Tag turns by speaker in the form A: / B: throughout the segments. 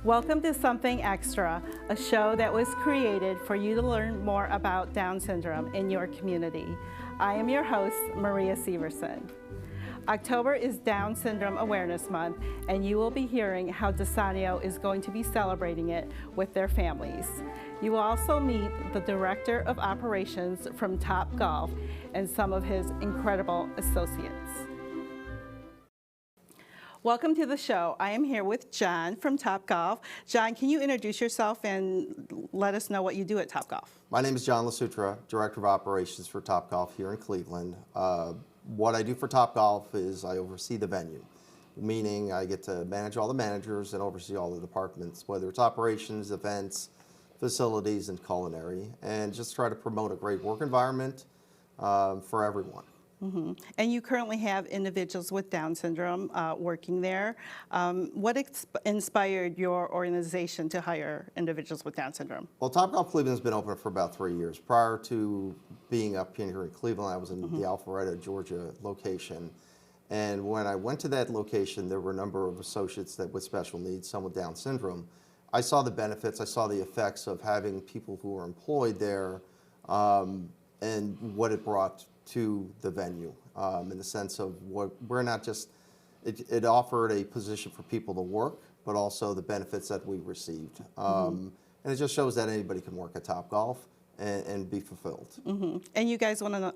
A: Welcome to Something Extra, a show that was created for you to learn more about Down syndrome in your community. I am your host, Maria Sivertson. October is Down Syndrome Awareness Month, and you will be hearing how DeSanio is going to be celebrating it with their families. You will also meet the Director of Operations from Topgolf and some of his incredible associates. Welcome to the show. I am here with John from Topgolf. John, can you introduce yourself and let us know what you do at Topgolf?
B: My name is John Lesieutre, Director of Operations for Topgolf here in Cleveland. What I do for Topgolf is I oversee the venue, meaning I get to manage all the managers and oversee all the departments, whether it's operations, events, facilities, and culinary, and just try to promote a great work environment for everyone.
A: Mm-hmm. And you currently have individuals with Down syndrome working there. What inspired your organization to hire individuals with Down syndrome?
B: Well, Topgolf Cleveland has been open for about 3 years. Prior to being up here in Cleveland, I was in the Alpharetta, Georgia location. And when I went to that location, there were a number of associates with special needs, some with Down syndrome. I saw the benefits, I saw the effects of having people who were employed there and what it brought to the venue in the sense of we're not just, it offered a position for people to work, but also the benefits that we received. And it just shows that anybody can work at Topgolf and be fulfilled.
A: And you guys won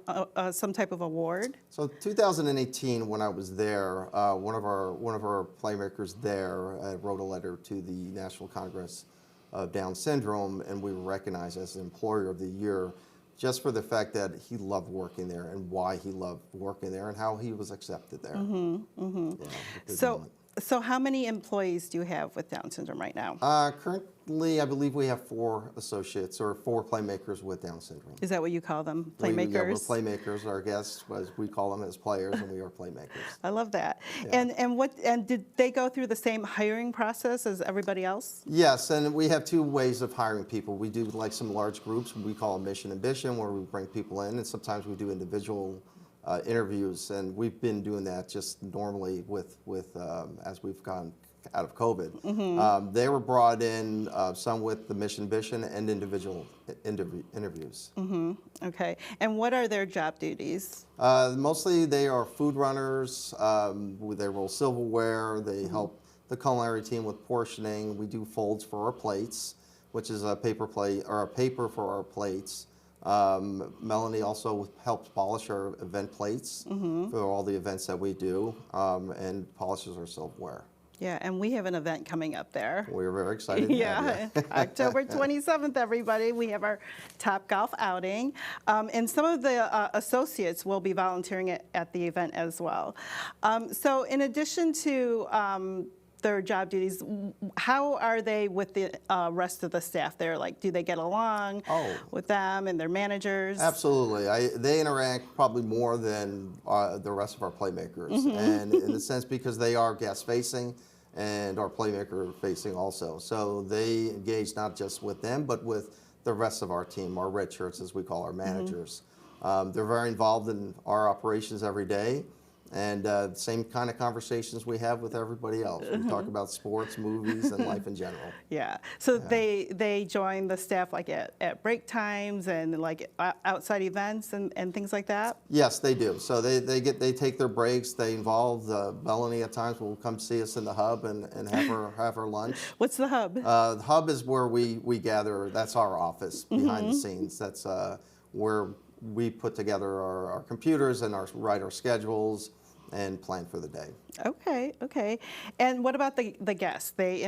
A: some type of award?
B: So 2018, when I was there, one of our playmakers there wrote a letter to the National Congress of Down Syndrome, and we were recognized as the Employer of the Year just for the fact that he loved working there and why he loved working there and how he was accepted there. Yeah,
A: so how many employees do you have with Down syndrome right now?
B: Currently, I believe we have 4 associates or 4 playmakers with Down syndrome.
A: Is that what you call them, playmakers?
B: Yeah, we're playmakers. Our guests, as we call them as players, and we are playmakers.
A: I love that.
B: Yeah.
A: And did they go through the same hiring process as everybody else?
B: Yes, and we have 2 ways of hiring people. We do like some large groups. We call them Mission Ambition, where we bring people in, and sometimes we do individual interviews, and we've been doing that just normally with as we've gone out of COVID. They were brought in, some with the Mission Ambition and individual interviews.
A: Okay, and what are their job duties?
B: Mostly they are food runners, they roll silverware, they help the culinary team with portioning. We do folds for our plates, which is a paper plate or a paper for our plates. Melanie also helps polish our event plates for all the events that we do, and polishes our silverware.
A: Yeah, and we have an event coming up there.
B: We're very excited.
A: Yeah, October 27th, everybody. We have our Topgolf outing. And some of the associates will be volunteering at the event as well. So in addition to their job duties, how are they with the rest of the staff there? Like, do they get along with them and their managers?
B: Absolutely. They interact probably more than the rest of our playmakers. And in a sense, because they are guest facing and our playmaker facing also. So they engage not just with them, but with the rest of our team, our red shirts, as we call our managers. They're very involved in our operations every day. And same kind of conversations we have with everybody else. We talk about sports, movies, and life in general.
A: Yeah. So they join the staff like at break times and like outside events and things like that?
B: Yes, they do. So they take their breaks. They involve Melanie at times will come see us in the hub and have her lunch.
A: What's the hub?
B: The hub is where we gather. That's our office behind the scenes. That's where we put together our computers and write our schedules and plan for the day.
A: Okay. And what about the guests? They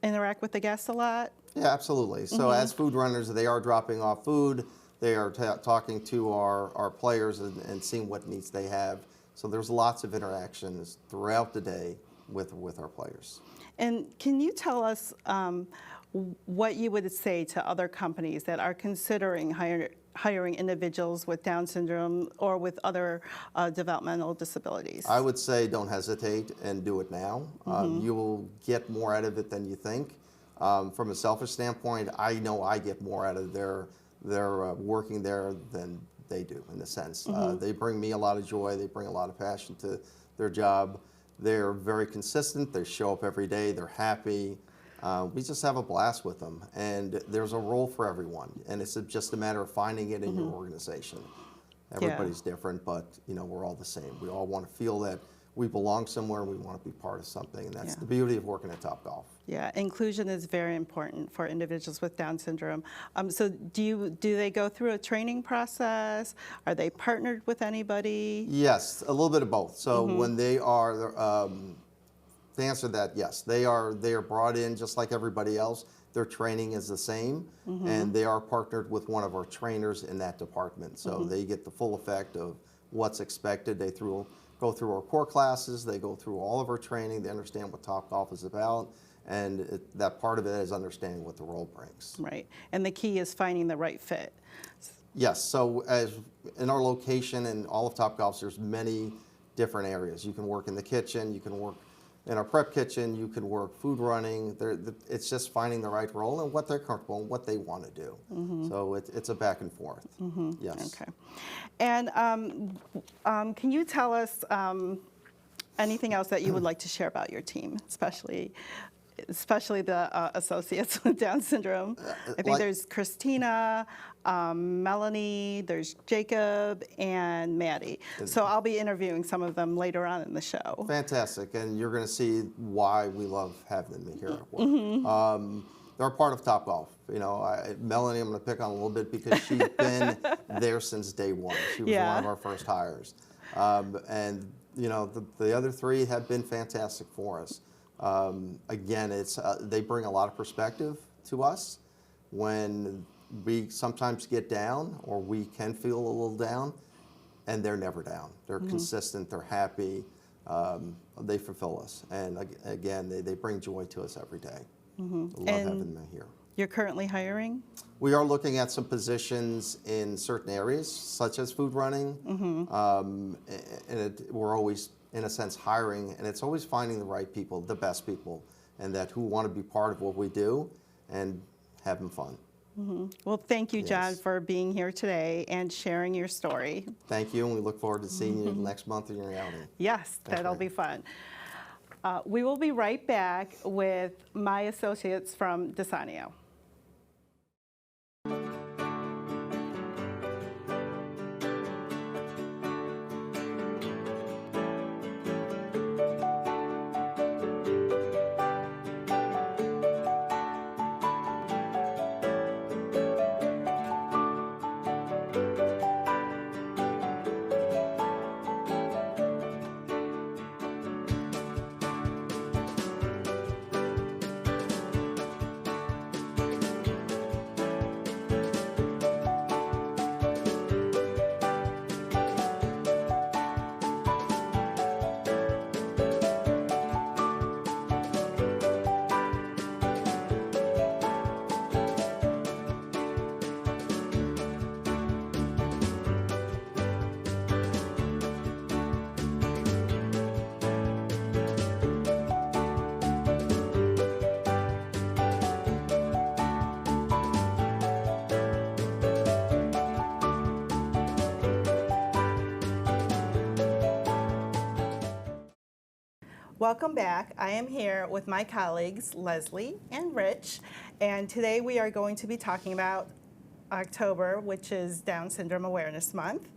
A: interact with the guests a lot?
B: Yeah, absolutely. So as food runners, they are dropping off food. They are talking to our players and seeing what needs they have. So there's lots of interactions throughout the day with our players. And
A: can you tell us what you would say to other companies that are considering hiring individuals with Down syndrome or with other developmental disabilities?
B: I would say don't hesitate and do it now. You will get more out of it than you think. From a selfish standpoint, I know I get more out of their working there than they do, in a sense. They bring me a lot of joy. They bring a lot of passion to their job. They're very consistent. They show up every day. They're happy. We just have a blast with them, and there's a role for everyone, and it's just a matter of finding it in your organization. Everybody's different, but we're all the same. We all want to feel that we belong somewhere, we want to be part of something, and that's the beauty of working at Topgolf.
A: Yeah, inclusion is very important for individuals with Down syndrome. So do they go through a training process? Are they partnered with anybody?
B: Yes, a little bit of both. So when they are, to answer that, yes, they are brought in just like everybody else. Their training is the same, and they are partnered with one of our trainers in that department. So they get the full effect of what's expected. They go through our core classes, they go through all of our training, they understand what Topgolf is about, and that part of it is understanding what the role brings.
A: Right, and the key is finding the right fit.
B: Yes, so as in our location and all of Topgolf, there's many different areas. You can work in the kitchen, you can work in our prep kitchen, you can work food running. It's just finding the right role and what they're comfortable and what they want to do. So it's a back and forth. Yes. Okay.
A: And can you tell us anything else that you would like to share about your team, especially the associates with Down syndrome? I think there's Christina, Melanie, there's Jacob, and Maddie. So I'll be interviewing some of them later on in the show.
B: Fantastic, and you're going to see why we love having them here at work. They're part of Topgolf. Melanie, I'm going to pick on a little bit because she's been there since day one. She was one of our first hires. And the other three have been fantastic for us. Again, they bring a lot of perspective to us when we sometimes get down or we can feel a little down, and they're never down. They're consistent, they're happy, they fulfill us. And again, they bring joy to us every day. I love having them here.
A: You're currently hiring?
B: We are looking at some positions in certain areas, such as food running. We're always, in a sense, hiring, and it's always finding the right people, the best people, and who want to be part of what we do and having fun.
A: Well, thank you, John, for being here today and sharing your story.
B: Thank you, and we look forward to seeing you next month in your outing.
A: Yes, that'll be fun. We will be right back with my associates from Desanio. Welcome back. I am here with my colleagues, Leslie and Rich, and today we are going to be talking about October, which is Down Syndrome Awareness Month.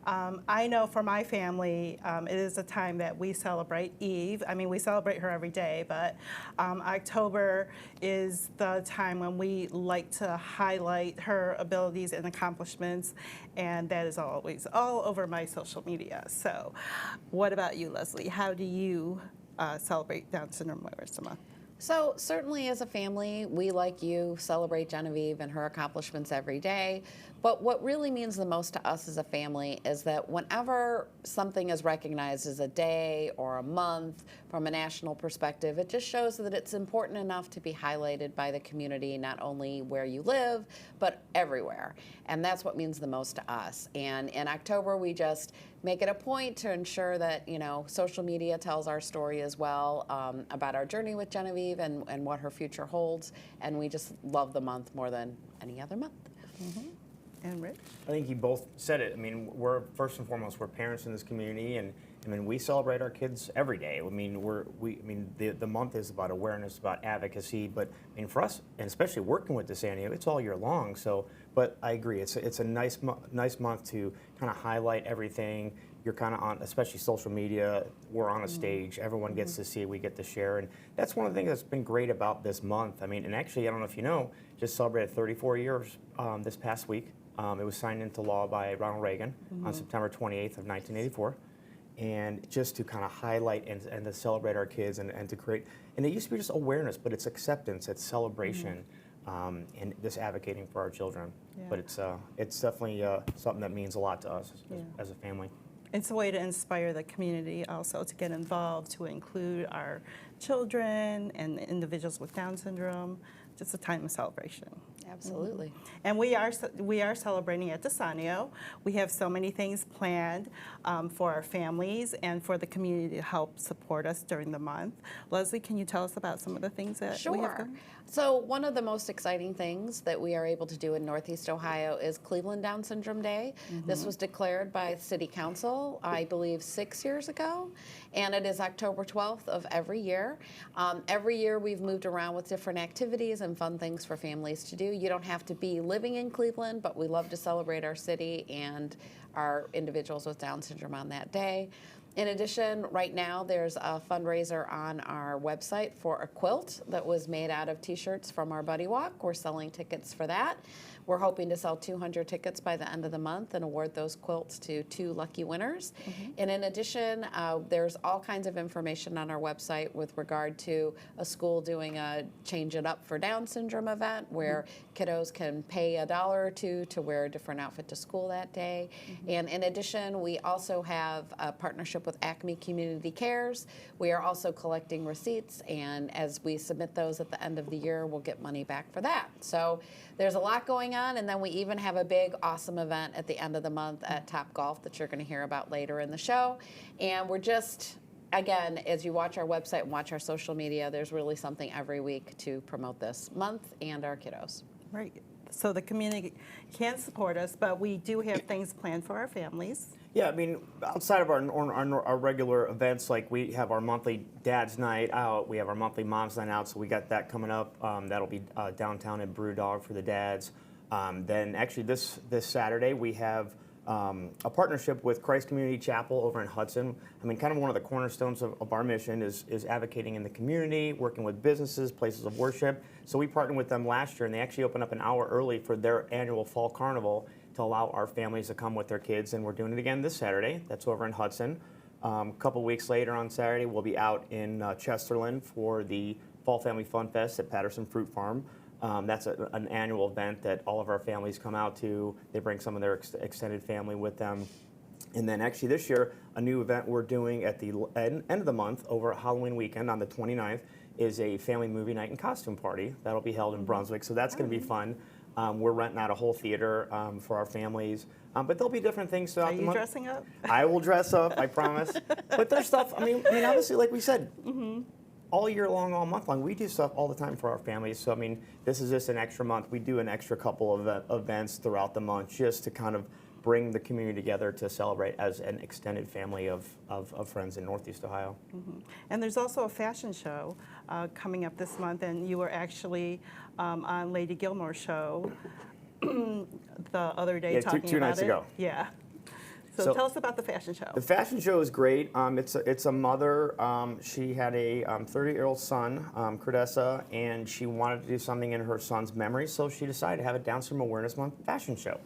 A: I know for my family, it is a time that we celebrate Eve. I mean, we celebrate her every day, but October is the time when we like to highlight her abilities and accomplishments, and that is always all over my social media. So what about you, Leslie? How do you celebrate Down Syndrome Awareness Month?
C: So certainly as a family, we, like you, celebrate Genevieve and her accomplishments every day. But what really means the most to us as a family is that whenever something is recognized as a day or a month from a national perspective, it just shows that it's important enough to be highlighted by the community, not only where you live, but everywhere. And that's what means the most to us. And in October, we just make it a point to ensure that, social media tells our story as well about our journey with Genevieve and what her future holds. And we just love the month more than any other month.
A: And Rich?
D: I think you both said it. I mean, we're first and foremost, we're parents in this community, and I mean, we celebrate our kids every day. I mean, the month is about awareness, about advocacy, but I mean, for us, and especially working with DeSanio, it's all year long. So, but I agree, it's a nice month to kind of highlight everything. You're kind of on, especially social media, we're on a stage, everyone gets to see it, we get to share, and that's one of the things that's been great about this month. I mean, and actually, I don't know if you know, just celebrated 34 years this past week. It was signed into law by Ronald Reagan on September 28th of 1984. And just to kind of highlight and to celebrate our kids and to create, and it used to be just awareness, but it's acceptance, it's celebration, and just advocating for our children.
A: Yeah.
D: But it's definitely something that means a lot to us as a family.
A: It's a way to inspire the community also to get involved, to include our children and individuals with Down syndrome. Just a time of celebration.
C: Absolutely.
A: And we are celebrating at DeSanio. We have so many things planned for our families and for the community to help support us during the month. Leslie, can you tell us about some of the things that we have
C: Sure.
A: going?
C: So one of the most exciting things that we are able to do in Northeast Ohio is Cleveland Down Syndrome Day. This was declared by City Council, I believe, 6 years ago, and it is October 12th of every year. Every year we've moved around with different activities and fun things for families to do. You don't have to be living in Cleveland, but we love to celebrate our city and our individuals with Down syndrome on that day. In addition, right now there's a fundraiser on our website for a quilt that was made out of t-shirts from our Buddy Walk. We're selling tickets for that. We're hoping to sell 200 tickets by the end of the month and award those quilts to 2 lucky winners. And in addition, there's all kinds of information on our website with regard to a school doing a Change It Up for Down syndrome event where kiddos can pay $1 or $2 to wear a different outfit to school that day. And in addition, we also have a partnership with Acme Community Cares. We are also collecting receipts, and as we submit those at the end of the year, we'll get money back for that. So there's a lot going on, and then we even have a big, awesome event at the end of the month at Topgolf that you're going to hear about later in the show. And we're just, again, as you watch our website and watch our social media, there's really something every week to promote this month and our kiddos.
A: Right. So the community can support us, but we do have things planned for our families.
D: Yeah, I mean, outside of our regular events, like we have our monthly Dad's Night Out, we have our monthly Mom's Night Out, so we got that coming up. That'll be downtown at Brewdog for the dads. Then actually this Saturday we have a partnership with Christ Community Chapel over in Hudson. I mean, kind of one of the cornerstones of our mission is advocating in the community, working with businesses, places of worship. So we partnered with them last year, and they actually opened up an hour early for their annual fall carnival to allow our families to come with their kids, and we're doing it again this Saturday. That's over in Hudson. A couple weeks later on Saturday, we'll be out in Chesterland for the Fall Family Fun Fest at Patterson Fruit Farm. That's an annual event that all of our families come out to. They bring some of their extended family with them. And then actually this year, a new event we're doing at the end of the month over Halloween weekend on the 29th is a family movie night and costume party. That'll be held in Brunswick, so that's going to be fun. We're renting out a whole theater for our families. But there'll be different things throughout the month.
A: Are you dressing up?
D: I will dress up, I promise. But there's stuff, I mean obviously, like we said, all year long, all month long, we do stuff all the time for our families. So, I mean, this is just an extra month. We do an extra couple of events throughout the month just to kind of bring the community together to celebrate as an extended family of friends in Northeast Ohio.
A: And there's also a fashion show coming up this month, and you were actually on Lady Gilmore's show the other day talking about it.
D: 2 nights ago.
A: Yeah. So tell us about the fashion show.
D: The fashion show is great. It's a mother. She had a 30-year-old son, Credessa, and she wanted to do something in her son's memory, so she decided to have a Down Syndrome Awareness Month fashion show.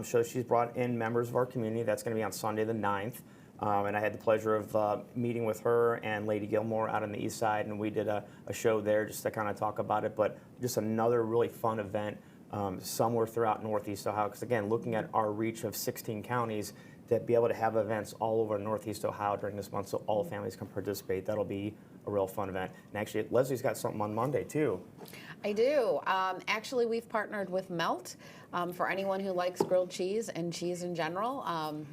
D: So she's brought in members of our community. That's going to be on Sunday the 9th. And I had the pleasure of meeting with her and Lady Gilmore out on the east side, and we did a show there just to kind of talk about it. But just another really fun event somewhere throughout Northeast Ohio. Because again, looking at our reach of 16 counties, to be able to have events all over Northeast Ohio during this month so all families can participate, that'll be a real fun event. And actually, Leslie's got something on Monday, too.
C: I do. Actually, we've partnered with Melt. For anyone who likes grilled cheese and cheese in general,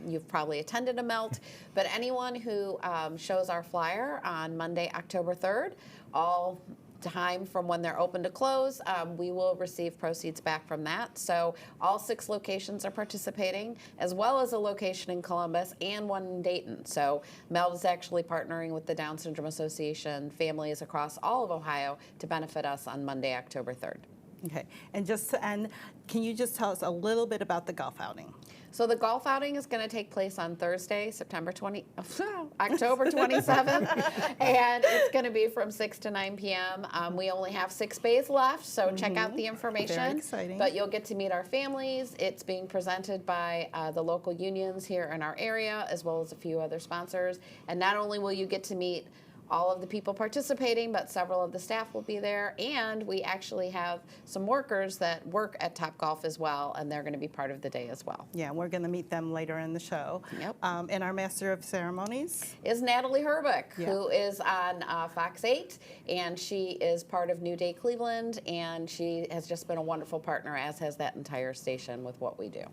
C: you've probably attended a Melt, but anyone who shows our flyer on Monday, October 3rd, all time from when they're open to close, we will receive proceeds back from that. So all 6 locations are participating, as well as a location in Columbus and one in Dayton. So Mel is actually partnering with the Down Syndrome Association families across all of Ohio to benefit us on Monday, October 3rd.
A: Okay, and just to end, can you just tell us a little bit about the golf outing?
C: So the golf outing is going to take place on Thursday, October 27th, and it's going to be from 6 to 9 p.m. We only have 6 bays left, so check out the information.
A: Very exciting.
C: But you'll get to meet our families. It's being presented by the local unions here in our area, as well as a few other sponsors. And not only will you get to meet all of the people participating, but several of the staff will be there, and we actually have some workers that work at Topgolf as well, and they're going to be part of the day as well.
A: Yeah, we're going to meet them later in the show.
C: Yep.
A: And our Master of Ceremonies?
C: Is Natalie Herbeck,
A: Yeah.
C: who is on Fox 8, and she is part of New Day Cleveland, and she has just been a wonderful partner, as has that entire station with what we do.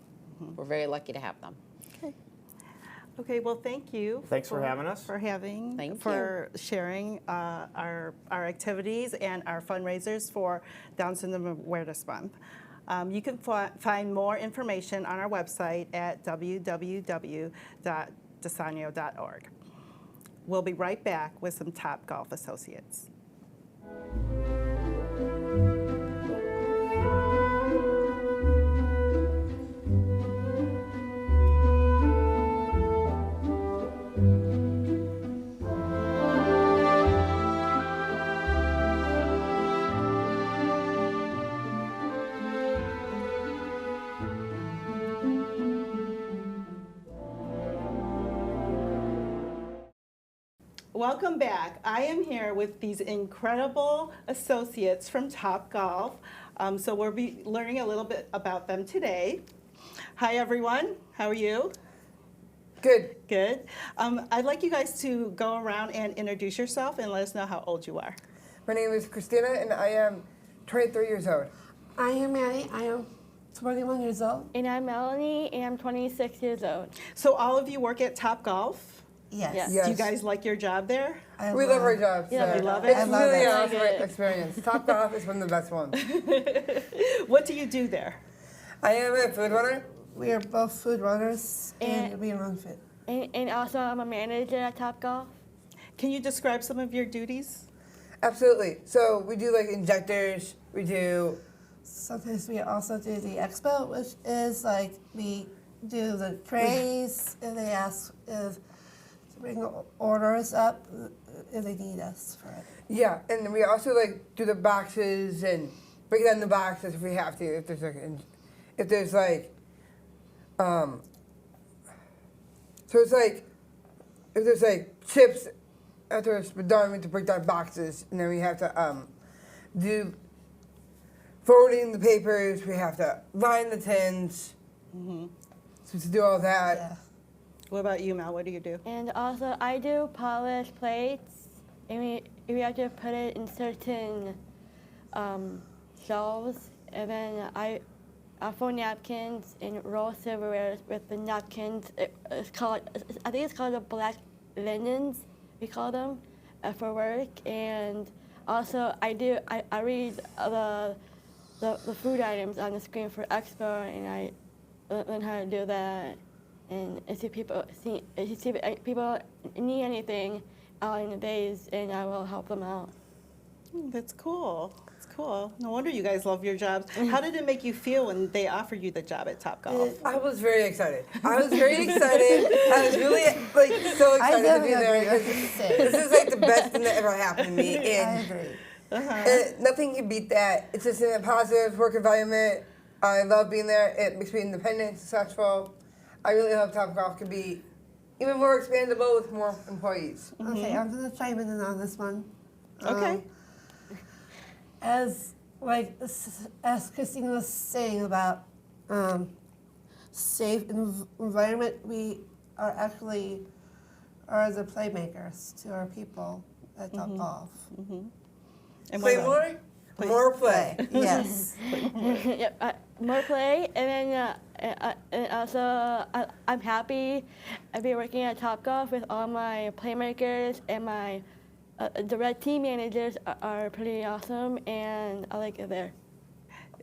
C: We're very lucky to have them.
A: Okay. Okay, well, thank you.
D: Thanks for having us.
A: For
C: Thank
A: for sharing our activities and our fundraisers for Down Syndrome Awareness Month. You can find more information on our website at www.desanio.org. We'll be right back with some Topgolf associates. Welcome back. I am here with these incredible associates from Topgolf. So we'll be learning a little bit about them today. Hi, everyone. How are you?
E: Good.
A: Good. I'd like you guys to go around and introduce yourself and let us know how old you are.
E: My name is Christina, and I am 23 years old.
F: I am Maddie. I am 21 years old.
G: And I'm Melanie, and I'm 26 years old.
A: So all of you work at Topgolf.
F: Yes.
G: Yes.
A: Do you guys like your job there?
E: We love our jobs.
G: Yeah,
A: we love it.
E: It's
F: I love
E: really
F: it.
E: an awesome
G: Like it.
E: experience. Topgolf is one of the best ones.
A: What do you do there?
E: I am a food runner.
F: We are both food runners and
G: And-
F: we run fit.
G: And also, I'm a manager at Topgolf.
A: Can you describe some of your duties?
E: Absolutely. So we do like injectors. We do.
F: Sometimes we also do the expo, which is like we do the trays and they ask if to bring orders up if they need us for it.
E: Yeah, and we also like do the boxes and break down the boxes if we have to. If there's so it's like if there's like chips after it's done, we have to break down boxes, and then we have to do folding the papers. We have to line the tins. So to do all that.
F: Yeah.
A: What about you, Mel? What do you do?
G: And also, I do polish plates, and we have to put it in certain shelves. And then I fold napkins and roll silverware with the napkins. It's called, I think it's called the black linens, we call them, for work. And also, I read the food items on the screen for expo, and I learn how to do that. And if people need anything out in the days, and I will help them out.
A: That's cool. That's cool. No wonder you guys love your jobs. How did it make you feel when they offered you the job at Topgolf?
E: I was very excited. I was very excited. I was really so excited to be there because this is like the best thing that ever happened to me.
F: I
E: And
F: agree.
E: nothing can beat that. It's just in a positive work environment. I love being there. It makes me independent, and successful. I really hope Topgolf can be even more expandable with more employees.
F: Okay, I'm gonna chime in on this one.
A: Okay.
F: As Christina was saying about safe environment, we are actually the playmakers to our people at Topgolf.
A: And
E: Play
A: what about-
E: more? More play.
F: Yes.
G: Yep, more play, and then and also I'm happy I'll be working at Topgolf with all my playmakers and my the red team managers are pretty awesome, and I like it there.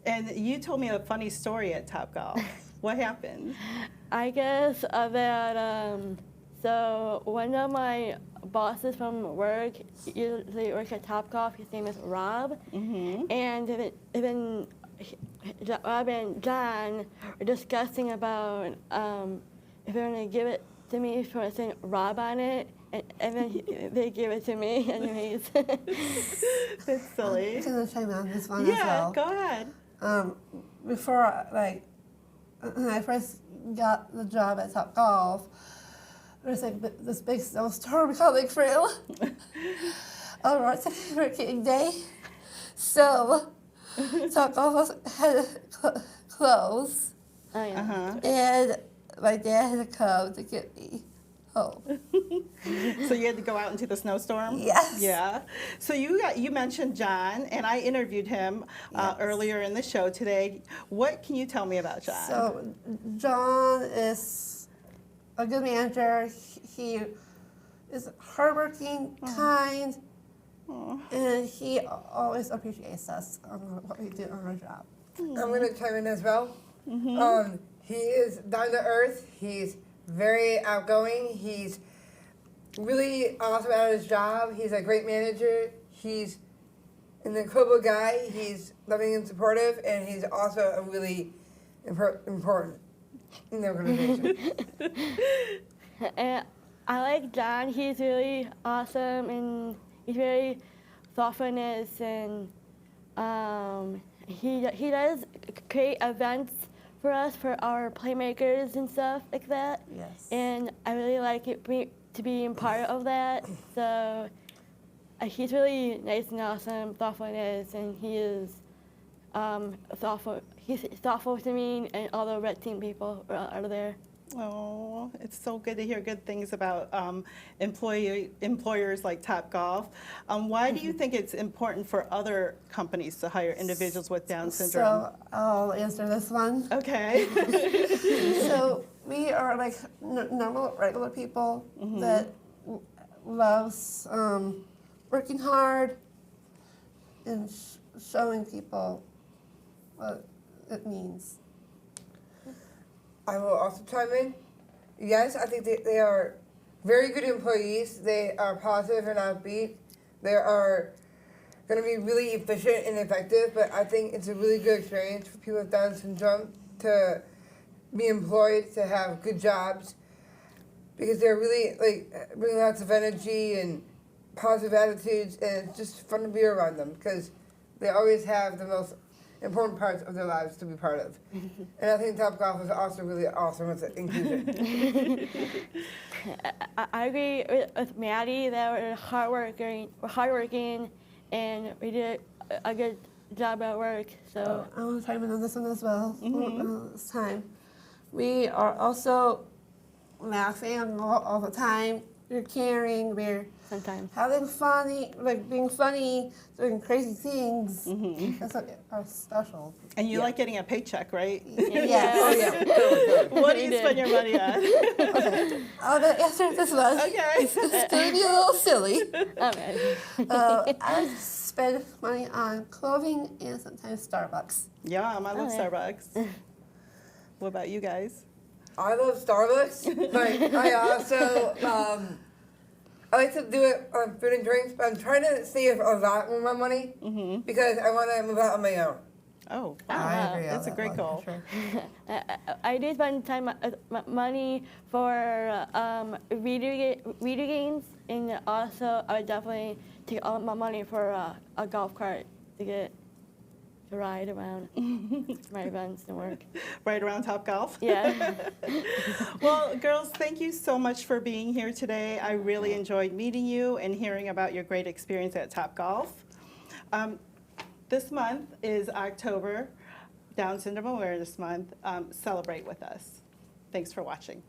A: And you told me a funny story at Topgolf. What happened?
G: I guess that so one of my bosses from work usually works at Topgolf. His name is Rob, and then Rob and John were discussing about if they're gonna give it to me for saying Rob on it, and then they give it to me anyways.
A: That's silly.
F: I'm gonna chime in on this one as
A: Yeah,
F: well.
A: go ahead.
F: Before, like, when I first got the job at Topgolf, there was like this big snowstorm coming through on Hurricane Day. So Topgolf had to close,
G: Oh yeah.
F: and my dad had to come to get me home.
A: So you had to go out into the snowstorm?
F: Yes.
A: Yeah. So you mentioned John, and I interviewed him earlier in the show today. What can you tell me about John?
F: So John is a good manager. He is hardworking, kind, and he always appreciates us on what we do on our job.
E: I'm going to chime in as well. He is down to earth. He's very outgoing. He's really awesome at his job. He's a great manager. He's an incredible guy. He's loving and supportive, and he's also a really important in the organization.
G: And I like John. He's really awesome, and he's very thoughtfulness, and he does create events for us, for our playmakers and stuff like that.
F: Yes.
G: And I really like it to be a part of that. So he's really nice and awesome, thoughtfulness, and he is thoughtful. He's thoughtful to me and all the red team people are there.
A: Oh, it's so good to hear good things about employers like Topgolf. Why do you think it's important for other companies to hire individuals with Down syndrome?
F: So I'll answer this one.
A: Okay.
F: So we are like normal, regular people that loves working hard and showing people what it means.
E: I will also chime in. Yes, I think they are very good employees. They are positive and upbeat. They are going to be really efficient and effective, but I think it's a really good experience for people with Down syndrome to be employed, to have good jobs, because they're really bring lots of energy and positive attitudes, and it's just fun to be around them because they always have the most important parts of their lives to be part of. And I think Topgolf is also really awesome with inclusion.
G: I agree with Maddie that we're hardworking, and we did a good job at work. So
F: I want to chime in on this one as well. This time, we are also laughing all the time. We're caring. We're
G: sometimes.
F: having fun, like being funny, doing crazy things. That's like our special.
A: And you like getting a paycheck, right?
F: Yes.
E: Oh, yeah.
A: What do you spend your money on?
F: I'm gonna answer this one.
A: Okay.
F: It's gonna be a little silly.
G: Okay.
F: I spend money on clothing and sometimes Starbucks.
A: Yeah, I love
G: yeah.
A: Starbucks. What about you guys?
E: I love Starbucks, but I also I like to do it on food and drinks, but I'm trying to save a lot more my money because I want to move out on my own.
A: Oh,
F: I
A: wow.
F: agree on
A: That's a
F: that
A: great
F: one,
A: goal.
F: for sure.
G: I did spend money for video games, and also I would definitely take all my money for a golf cart to ride around my events and work.
A: Right around Topgolf?
G: Yeah.
A: Well, girls, thank you so much for being here today. I really enjoyed meeting you and hearing about your great experience at Topgolf. This month is October, Down Syndrome Awareness Month. Celebrate with us. Thanks for watching.